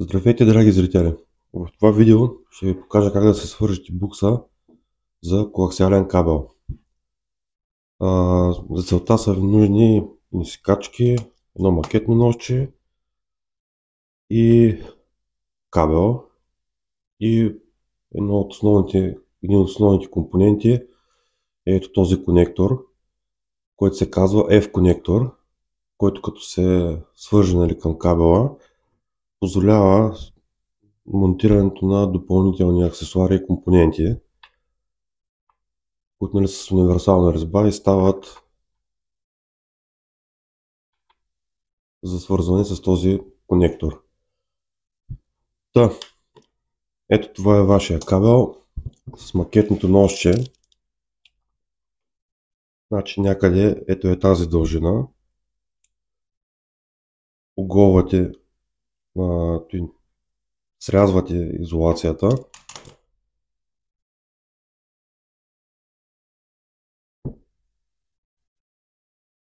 Здравейте, драги зрители! В това видео ще ви покажа как да се свържете букса за коаксиален кабел. За целта са ви нужни изкачки, едно макетно ножче и кабел. И един от основните компоненти е ето този конектор, който се казва F-конектор, който като се свърже към кабела, позволява монтирането на допълнителни аксесуари и компоненти, които са с универсална резьба и стават за свързване с този конектор. Ето това е вашия кабел с макетното ножче. Значи някъде ето е тази дължина. Оголвате, срязвате изолацията.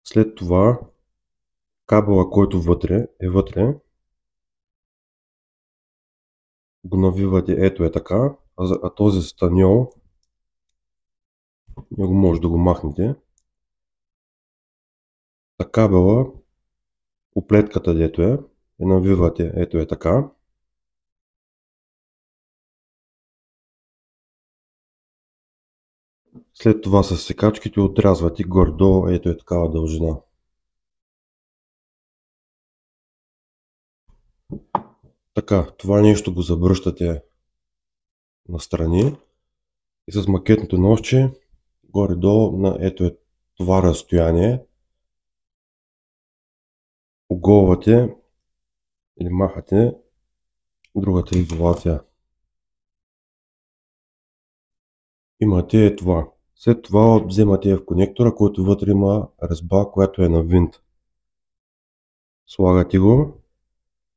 След това кабела, който е вътре, го навивате ето е така, а този станьол него може да го махнете. Кабела, оплетката дето я навивате ето е така. След това с секачките отрязвате горе-долу ето е такава дължина. Така, това нещо го забръщате настрани и с макетното ножче горе-долу на ето е това разстояние оголвате или махате другата изолация. Имате е това. След това вземате в конектора, който вътре има резьба, която е на винт. Слагате го,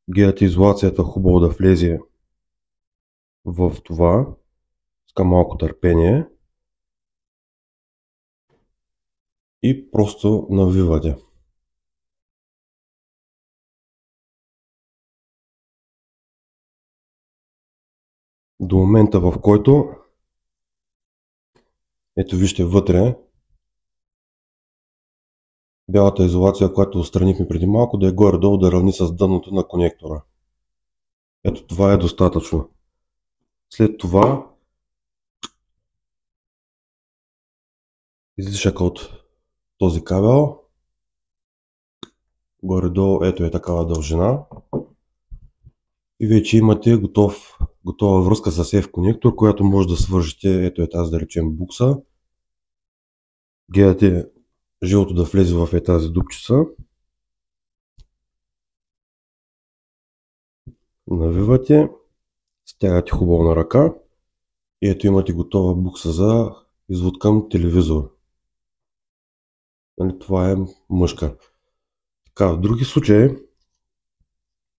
гледате изолацията хубаво да влезе в това, с малко търпение и просто навивате. До момента, в който ето вижте вътре бялата изолация, която отстранихме преди малко, да е горе-долу да равни с дъното на конектора. Ето това е достатъчно. След това излишъка от този кабел горе-долу ето е такава дължина и вече имате готова връзка с F-конектор, която може да свържете, ето е тази да речем букса. Гледате жилото да влезе в тази дупчица. Навивате, стягате хубаво на ръка и ето имате готова букса за извод към телевизор. Това е мъжка. Така, в други случаи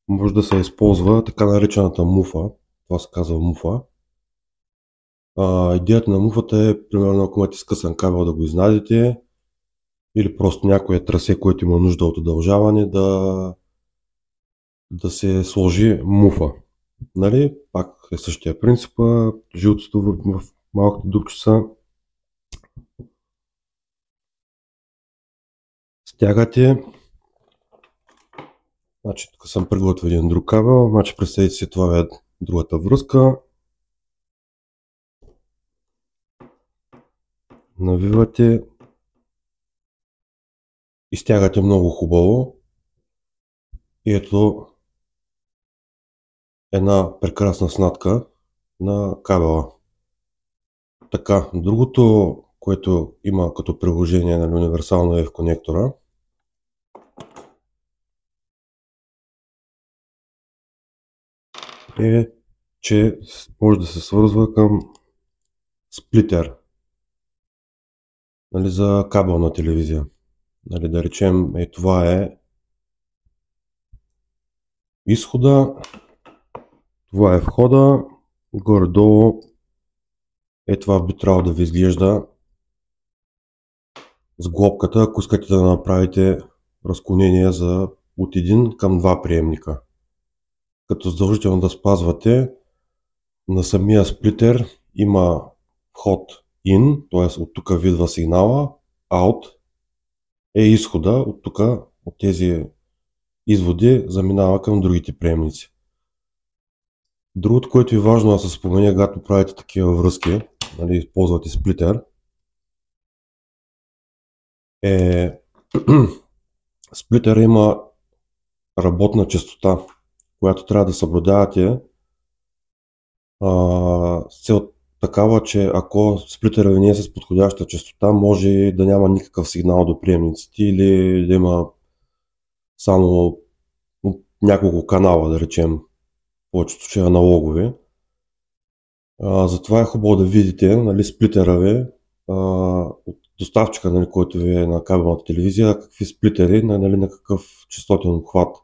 може да се използва така наречената муфа. Това се казва муфа. Идеята на муфата е, примерно, ако имате скъсан кабел, да го изнадите или просто някое трасе, което има нужда от удължаване, да се сложи муфа. Нали? Пак е същия принцип. Жилото в малката дупчица. Стягате. Значи тук съм приготвил един друг кабел. Значи представете си, това е другата връзка. Навивате и стягате много хубаво. И ето една прекрасна снатка на кабела. Така, другото, което има като приложение на универсално F конектора, е, че може да се свързва към сплитер, нали, за кабелна телевизия. Нали, да речем, това е изхода, това е входа, горе-долу това би трябвало да ви изглежда с глобката, ако искате да направите разклонение от един към два приемника. като задължително да спазвате. На самия сплитер има вход in, т.е. от тук видва сигнала, out е изхода, от тук, от тези изводи заминава към другите приемници. Другото, което е важно да се спомене, когато правите такива връзки, нали, използвате сплитер, е сплитера има работна честота, която трябва да съблюдавате с цел такава, че ако сплитера ви не е с подходяща честота, може да няма никакъв сигнал до приемниците или да има само няколко канала, да речем, повечето случаи аналогови. Затова е хубаво да видите, нали, сплитера ви от доставчика, нали, който ви е на кабелната телевизия, какви сплитери, нали, на какъв честотен обхват.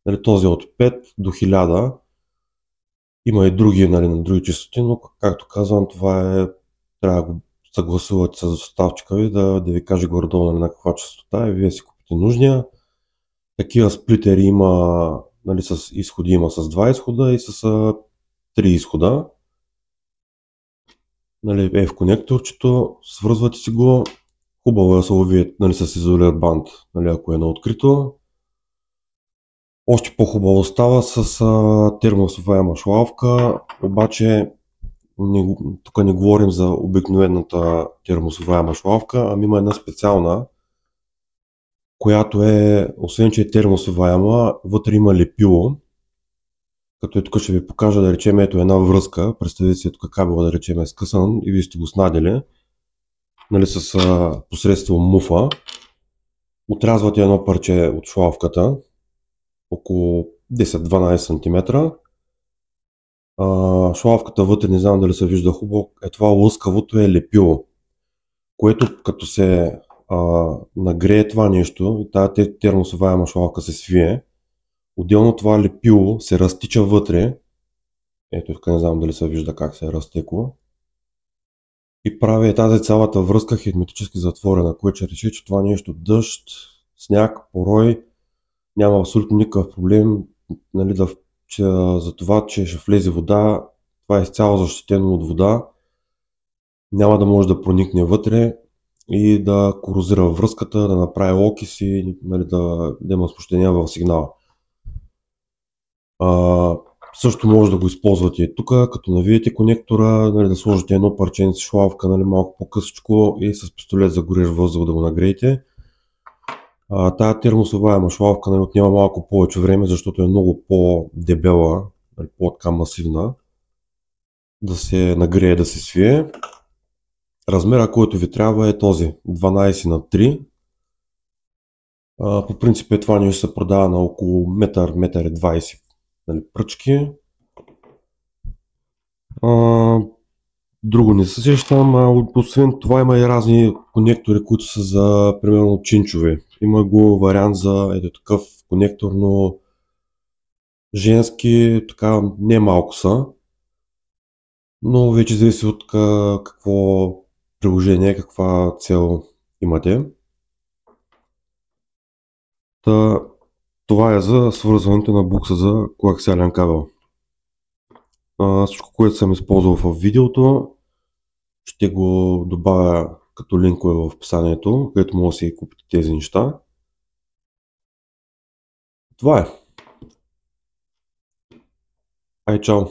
Нали, този от 5 до 1000. Има и други, нали, на други честоти, но както казвам, това е, трябва да го съгласувате с доставчика ви да ви каже горе-долу, нали, на каква честота и вие си купите нужния. Такива сплитери има, нали, с изходи, има с 2 изхода и с 3 изхода. Нали, е в конекторчето, свързвате си го, хубаво е да се лови, нали, с изолират бант, нали, ако е на открито. Още по-хубаво става с термосваема шлавка, обаче тук не говорим за обикновената термосваема шлавка, ами има една специална, която е, освен че е термосваема, вътре има лепило. Като тук ще ви покажа, да речем, ето една връзка, представете си тук кабела, да речем, е скъсан и вие сте го снадили, нали, с посредством муфа. Отрязвате едно парче от шлавката, около 10-12 см. Шлавката вътре, не знам дали се вижда хубаво, това лъскавото е лепило, което като се нагрее това нещо и тази термосваема шлавка се свие, отделно това лепило се разтича вътре, ето тук не знам дали се вижда как се е разтекло, и прави тази цялата връзка херметически затворена, което ще реши, че това нещо дъжд, сняг, порой, няма абсолютно никакъв проблем, нали, за това, че ще влезе вода, това е изцяло защитено от вода, няма да може да проникне вътре и да корозира връзката, да направи окис и, нали, да има смущения в сигнала. Също може да го използвате и тук, като навиете конектора, нали, да сложите едно парченце шлавка, нали, малко по-късичко и с пистолет за горещ въздух да го нагреете. Тая термосваема шлавка, нали, отнема малко повече време, защото е много по-дебела, нали, по-така масивна, да се нагрее, да се свие. Размера, който ви трябва е този 12 на 3. По принцип това нещо се продава на около 1,20 м, нали, пръчки. Друго не се сещам, освен това има и разни конектори, които са за, примерно, чинчове. Има го вариант за ето такъв конектор, но женски, така не малко са, но вече зависи от какво приложение, каква цел имате. Това е за свързването на букса за коаксиален кабел. Всичко, което съм използвал в видеото, ще го добавя като линкове в описанието, където може да си купите тези неща. Това е. Ай, чао!